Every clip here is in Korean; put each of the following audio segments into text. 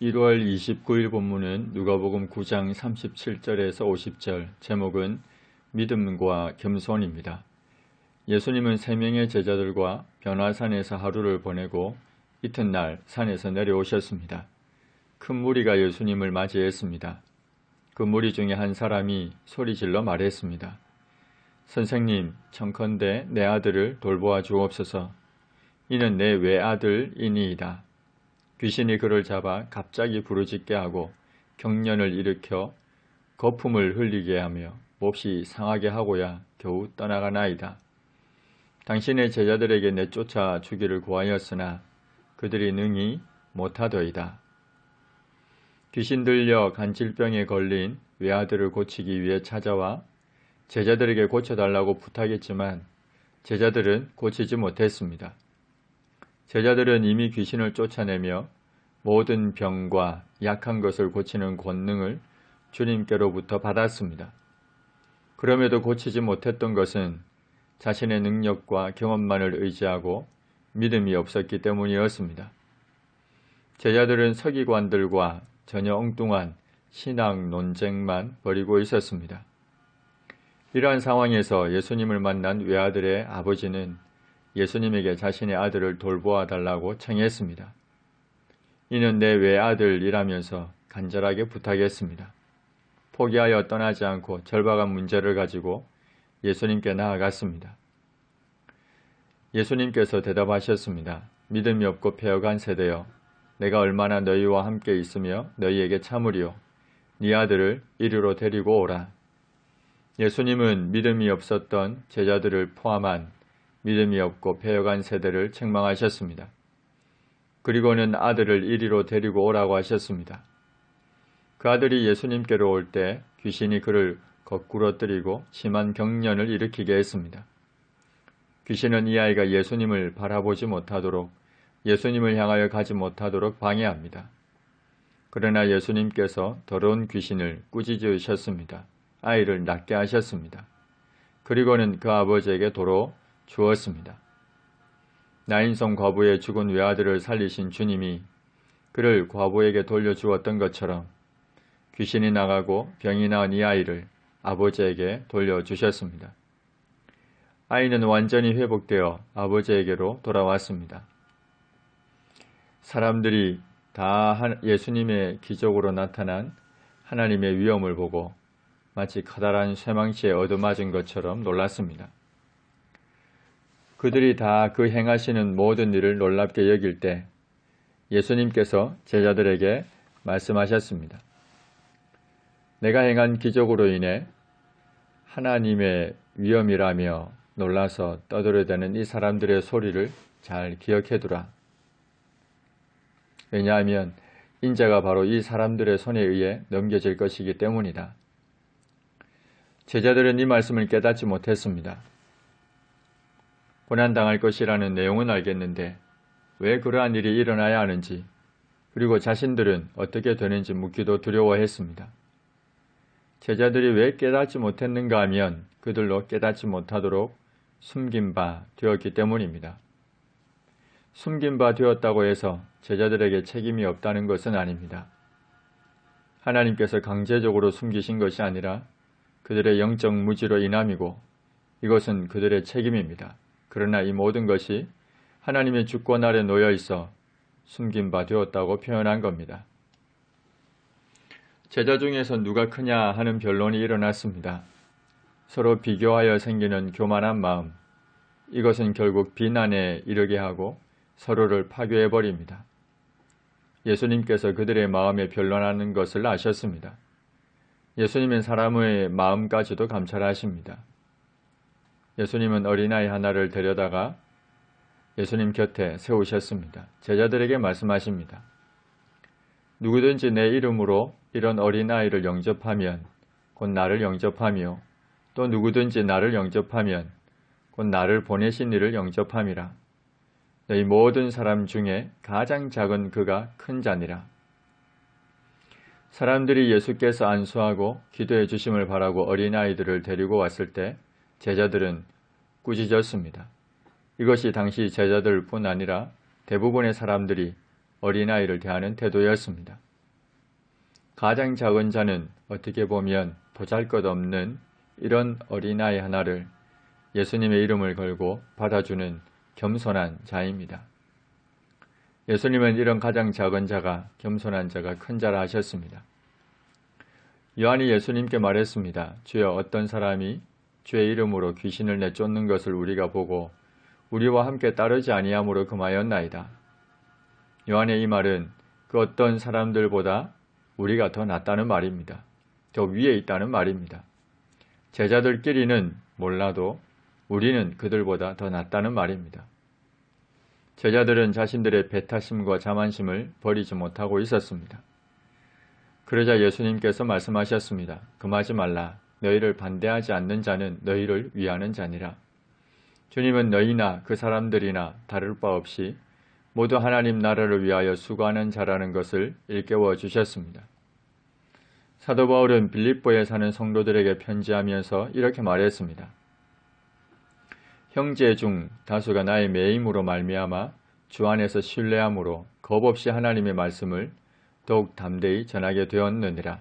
1월 29일 본문은 누가복음 9장 37절에서 50절, 제목은 믿음과 겸손입니다. 예수님은 3명의 제자들과 변화산에서 하루를 보내고 이튿날 산에서 내려오셨습니다. 큰 무리가 예수님을 맞이했습니다. 그 무리 중에 한 사람이 소리질러 말했습니다. 선생님, 청컨대 내 아들을 돌보아 주옵소서. 이는 내 외아들이니이다. 귀신이 그를 잡아 갑자기 부르짖게 하고 경련을 일으켜 거품을 흘리게 하며 몹시 상하게 하고야 겨우 떠나가나이다. 당신의 제자들에게 내쫓아 주기를 구하였으나 그들이 능히 못하더이다. 귀신 들려 간질병에 걸린 외아들을 고치기 위해 찾아와 제자들에게 고쳐달라고 부탁했지만 제자들은 고치지 못했습니다. 제자들은 이미 귀신을 쫓아내며 모든 병과 약한 것을 고치는 권능을 주님께로부터 받았습니다. 그럼에도 고치지 못했던 것은 자신의 능력과 경험만을 의지하고 믿음이 없었기 때문이었습니다. 제자들은 서기관들과 전혀 엉뚱한 신앙 논쟁만 벌이고 있었습니다. 이러한 상황에서 예수님을 만난 외아들의 아버지는 예수님에게 자신의 아들을 돌보아 달라고 청했습니다. 이는 내 외아들이라면서 간절하게 부탁했습니다. 포기하여 떠나지 않고 절박한 문제를 가지고 예수님께 나아갔습니다. 예수님께서 대답하셨습니다. 믿음이 없고 패역한 세대여, 내가 얼마나 너희와 함께 있으며 너희에게 참으리요. 네 아들을 이리로 데리고 오라. 예수님은 믿음이 없었던 제자들을 포함한 믿음이 없고 패역한 세대를 책망하셨습니다. 그리고는 아들을 이리로 데리고 오라고 하셨습니다. 그 아들이 예수님께로 올 때 귀신이 그를 거꾸러뜨리고 심한 경련을 일으키게 했습니다. 귀신은 이 아이가 예수님을 바라보지 못하도록, 예수님을 향하여 가지 못하도록 방해합니다. 그러나 예수님께서 더러운 귀신을 꾸짖으셨습니다. 아이를 낫게 하셨습니다. 그리고는 그 아버지에게 도로 주었습니다. 나인성 과부의 죽은 외아들을 살리신 주님이 그를 과부에게 돌려주었던 것처럼 귀신이 나가고 병이 나은 이 아이를 아버지에게 돌려주셨습니다. 아이는 완전히 회복되어 아버지에게로 돌아왔습니다. 사람들이 다 예수님의 기적으로 나타난 하나님의 위엄을 보고 마치 커다란 쇠망치에 얻어맞은 것처럼 놀랐습니다. 그들이 다 그 행하시는 모든 일을 놀랍게 여길 때 예수님께서 제자들에게 말씀하셨습니다. 내가 행한 기적으로 인해 하나님의 위엄이라며 놀라서 떠들어대는 이 사람들의 소리를 잘 기억해두라. 왜냐하면 인자가 바로 이 사람들의 손에 의해 넘겨질 것이기 때문이다. 제자들은 이 말씀을 깨닫지 못했습니다. 고난당할 것이라는 내용은 알겠는데 왜 그러한 일이 일어나야 하는지, 그리고 자신들은 어떻게 되는지 묻기도 두려워했습니다. 제자들이 왜 깨닫지 못했는가 하면 그들로 깨닫지 못하도록 숨긴 바 되었기 때문입니다. 숨긴 바 되었다고 해서 제자들에게 책임이 없다는 것은 아닙니다. 하나님께서 강제적으로 숨기신 것이 아니라 그들의 영적 무지로 인함이고 이것은 그들의 책임입니다. 그러나 이 모든 것이 하나님의 주권 아래 놓여 있어 숨긴 바 되었다고 표현한 겁니다. 제자 중에서 누가 크냐 하는 변론이 일어났습니다. 서로 비교하여 생기는 교만한 마음, 이것은 결국 비난에 이르게 하고 서로를 파괴해버립니다. 예수님께서 그들의 마음에 변론하는 것을 아셨습니다. 예수님은 사람의 마음까지도 감찰하십니다. 예수님은 어린아이 하나를 데려다가 예수님 곁에 세우셨습니다. 제자들에게 말씀하십니다. 누구든지 내 이름으로 이런 어린아이를 영접하면 곧 나를 영접하며 또 누구든지 나를 영접하면 곧 나를 보내신 이를 영접함이라. 너희 모든 사람 중에 가장 작은 그가 큰 자니라. 사람들이 예수께서 안수하고 기도해 주심을 바라고 어린아이들을 데리고 왔을 때 제자들은 꾸짖었습니다. 이것이 당시 제자들뿐 아니라 대부분의 사람들이 어린아이를 대하는 태도였습니다. 가장 작은 자는 어떻게 보면 보잘것없는 이런 어린아이 하나를 예수님의 이름을 걸고 받아주는 겸손한 자입니다. 예수님은 이런 가장 작은 자가 겸손한 자가 큰 자라 하셨습니다. 요한이 예수님께 말했습니다. 주여, 어떤 사람이 주의 이름으로 귀신을 내쫓는 것을 우리가 보고 우리와 함께 따르지 아니함으로 금하였나이다. 요한의 이 말은 그 어떤 사람들보다 우리가 더 낫다는 말입니다. 더 위에 있다는 말입니다. 제자들끼리는 몰라도 우리는 그들보다 더 낫다는 말입니다. 제자들은 자신들의 배타심과 자만심을 버리지 못하고 있었습니다. 그러자 예수님께서 말씀하셨습니다. 금하지 말라. 너희를 반대하지 않는 자는 너희를 위하는 자니라. 주님은 너희나 그 사람들이나 다를 바 없이 모두 하나님 나라를 위하여 수고하는 자라는 것을 일깨워 주셨습니다. 사도 바울은 빌립보에 사는 성도들에게 편지하면서 이렇게 말했습니다. 형제 중 다수가 나의 매임으로 말미암아 주 안에서 신뢰함으로 겁없이 하나님의 말씀을 더욱 담대히 전하게 되었느니라.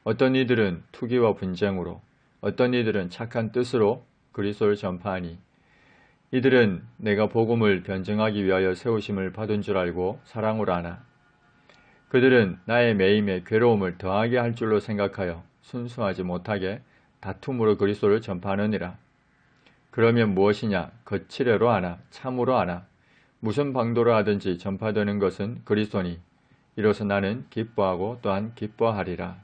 어떤 이들은 투기와 분쟁으로, 어떤 이들은 착한 뜻으로 그리스도를 전파하니 이들은 내가 복음을 변증하기 위하여 세우심을 받은 줄 알고 사랑으로 하나. 그들은 나의 매임에 괴로움을 더하게 할 줄로 생각하여 순수하지 못하게 다툼으로 그리스도를 전파하느니라. 그러면 무엇이냐? 거칠애로 하나, 참으로 하나, 무슨 방도로 하든지 전파되는 것은 그리스도니 이로써 나는 기뻐하고 또한 기뻐하리라.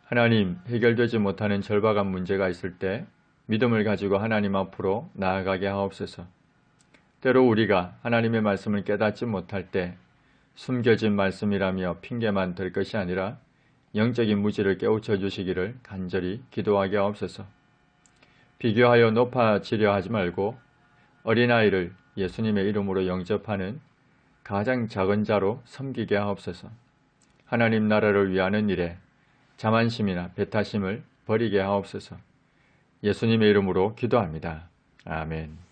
하나님, 해결되지 못하는 절박한 문제가 있을 때 믿음을 가지고 하나님 앞으로 나아가게 하옵소서. 때로 우리가 하나님의 말씀을 깨닫지 못할 때 숨겨진 말씀이라며 핑계만 될 것이 아니라 영적인 무지를 깨우쳐 주시기를 간절히 기도하게 하옵소서. 비교하여 높아지려 하지 말고 어린아이를 예수님의 이름으로 영접하는 가장 작은 자로 섬기게 하옵소서. 하나님 나라를 위하는 일에 자만심이나 배타심을 버리게 하옵소서. 예수님의 이름으로 기도합니다. 아멘.